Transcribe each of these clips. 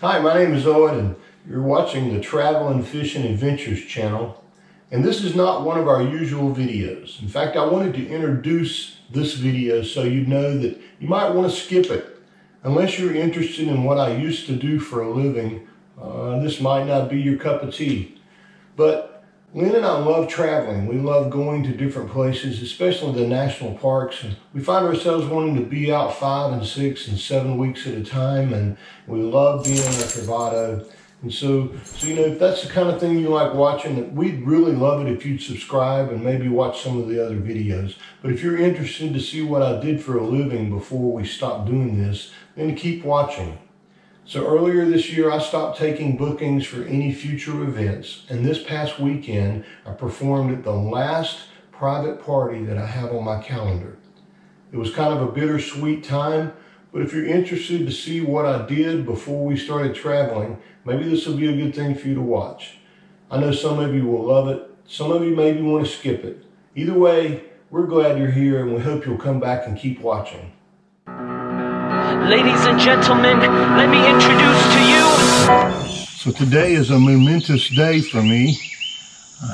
Hi, my name is Owen, and you're watching the Traveling Fish and Adventures channel. And this is not one of our usual videos. In fact, I wanted to introduce this video so you know that you might want to skip it. Unless you're interested in what I used to do for a living, this might not be your cup of tea. But Lynn and I love traveling. We love going to different places, especially the national parks. And we find ourselves wanting to be out 5 and 6 and 7 weeks at a time, and we love being in a Travado. And so you know, if that's the kind of thing you like watching, we'd really love it if you'd subscribe and maybe watch some of the other videos. But if you're interested to see what I did for a living before we stopped doing this, then keep watching. So earlier this year, I stopped taking bookings for any future events, and this past weekend, I performed at the last private party that I have on my calendar. It was kind of a bittersweet time, but if you're interested to see what I did before we started traveling, maybe this will be a good thing for you to watch. I know some of you will love it, some of you maybe want to skip it. Either way, we're glad you're here, and we hope you'll come back and keep watching. Ladies and gentlemen, let me introduce to you. So today is a momentous day for me.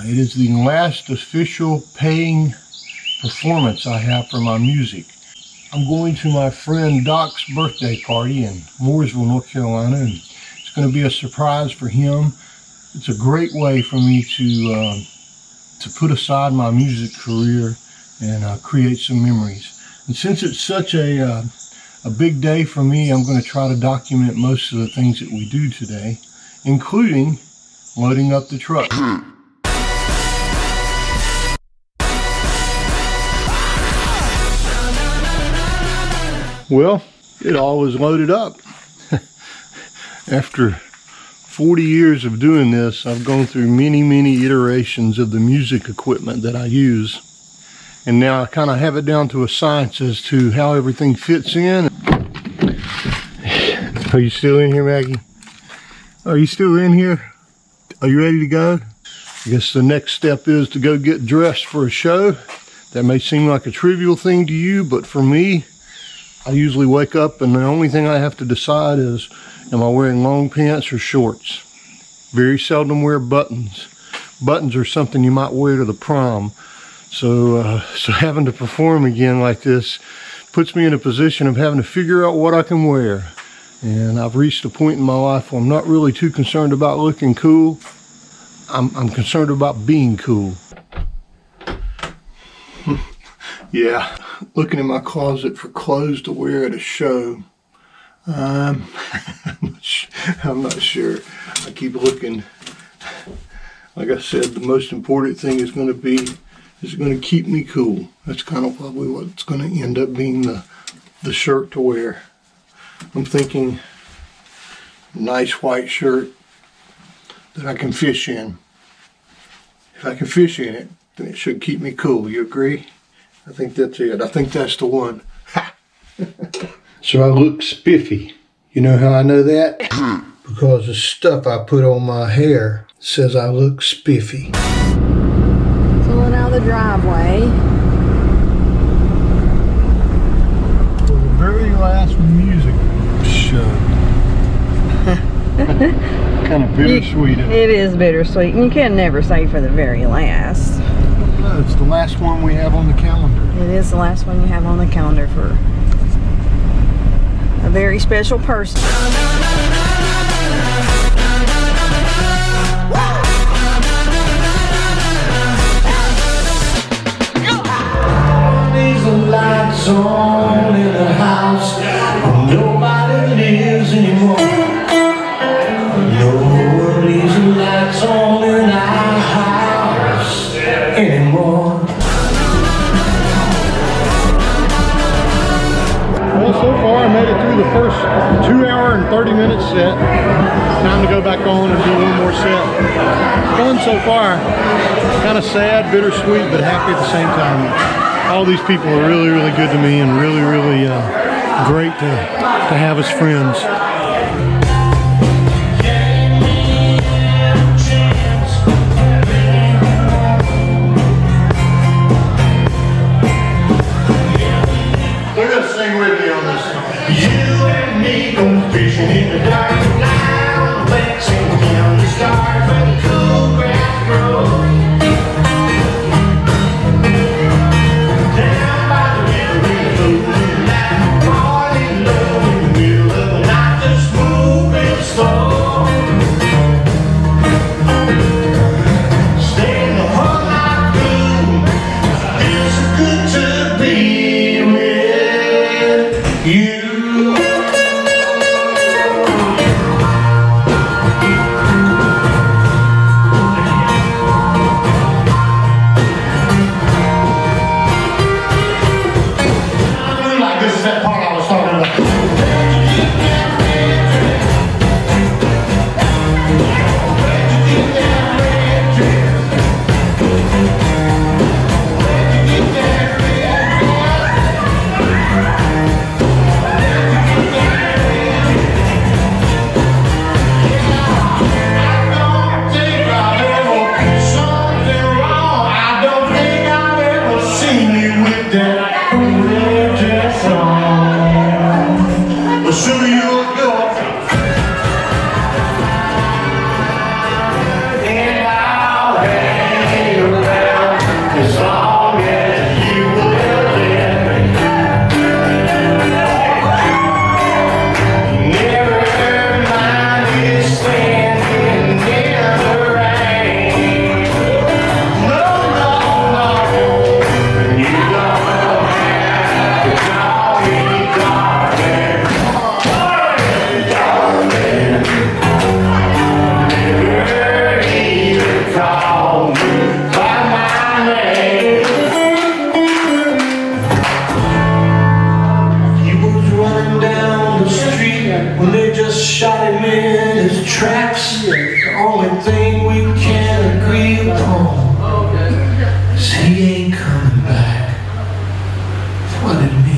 It is the last official paying performance I have for my music. I'm going to my friend Doc's birthday party in Mooresville, North Carolina, and it's going to be a surprise for him. It's a great way for me to put aside my music career and create some memories. And since it's such a big day for me, I'm going to try to document most of the things that we do today, including loading up the truck. Well, it all was loaded up. After 40 years of doing this, I've gone through many iterations of the music equipment that I use. And now I kind of have it down to a science as to how everything fits in. Are you still in here, Maggie? Are you still in here? Are you ready to go? I guess the next step is to go get dressed for a show. That may seem like a trivial thing to you, but for me, I usually wake up and the only thing I have to decide is, am I wearing long pants or shorts? Very seldom wear buttons. Buttons are something you might wear to the prom. So having to perform again like this puts me in a position of having to figure out what I can wear. And I've reached a point in my life where I'm not really too concerned about looking cool. I'm concerned about being cool. Yeah, looking in my closet for clothes to wear at a show. I'm not sure. I keep looking. Like I said, the most important thing is going to be, is it going to keep me cool? That's kind of probably what's going to end up being the shirt to wear. I'm thinking nice white shirt that I can fish in. If I can fish in it, then it should keep me cool. You agree? I think that's it. I think that's the one. Ha! So I look spiffy. You know how I know that? Because the stuff I put on my hair says I look spiffy. Pulling out of the driveway. For the very last music show. Kind of bittersweet. It is bittersweet, and you can never say for the very last. No, it's the last one we have on the calendar. It is the last one you have on the calendar for a very special person. These lights on in the house, nobody lives anymore. No one leaves the lights on in our house anymore. Well, so far I made it through the first 2 hour and 30 minute set. Time to go back on and do one more set. Fun so far. Kind of sad, bittersweet, but happy at the same time. All these people are really good to me and really great to have as friends. They're gonna sing with me on this song. You and me go fishing in the dark night. in his tracks. The only thing we can agree upon is he ain't coming back. That's what it means.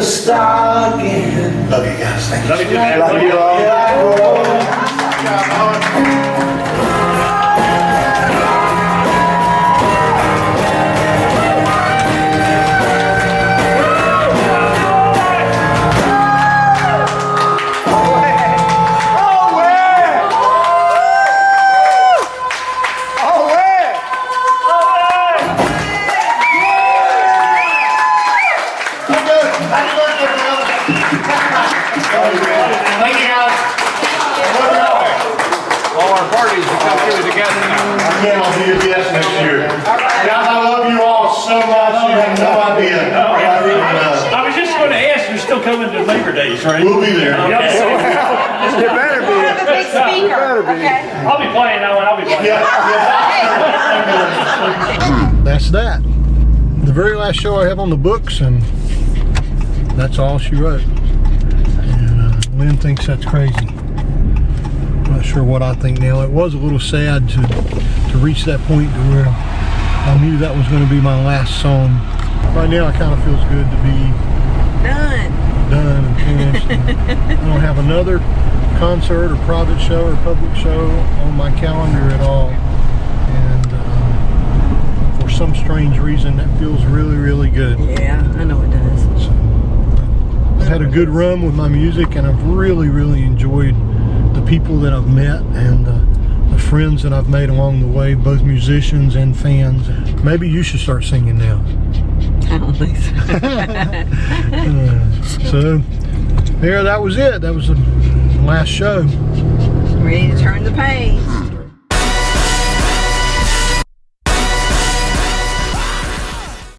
Star again. Love you guys. Thank you. Love you too, man. Love you all. Thank you guys. All our parties will come through together now. Again, I'll be your guest next year. Guys, I love you all so much. You have no idea. I was just going to ask, you're still coming to Labor Days, right? We'll be there. Okay. You better be. Have a big speaker. Okay. I'll be playing that one. I'll be playing. That's that. The very last show I have on the books, and that's all she wrote. And Lynn thinks that's crazy. I'm not sure what I think now. It was a little sad to reach that point to where I knew that was going to be my last song. Right now, it kind of feels good to be done and finished. And I don't have another concert or private show or public show on my calendar at all. And for some strange reason, that feels really, really good. Yeah, I know it does. So, I've had a good run with my music, and I've really, really enjoyed the people that I've met and the friends that I've made along the way, both musicians and fans. Maybe you should start singing now. I don't think so. So, there, that was it. That was the last show. Ready to turn the page.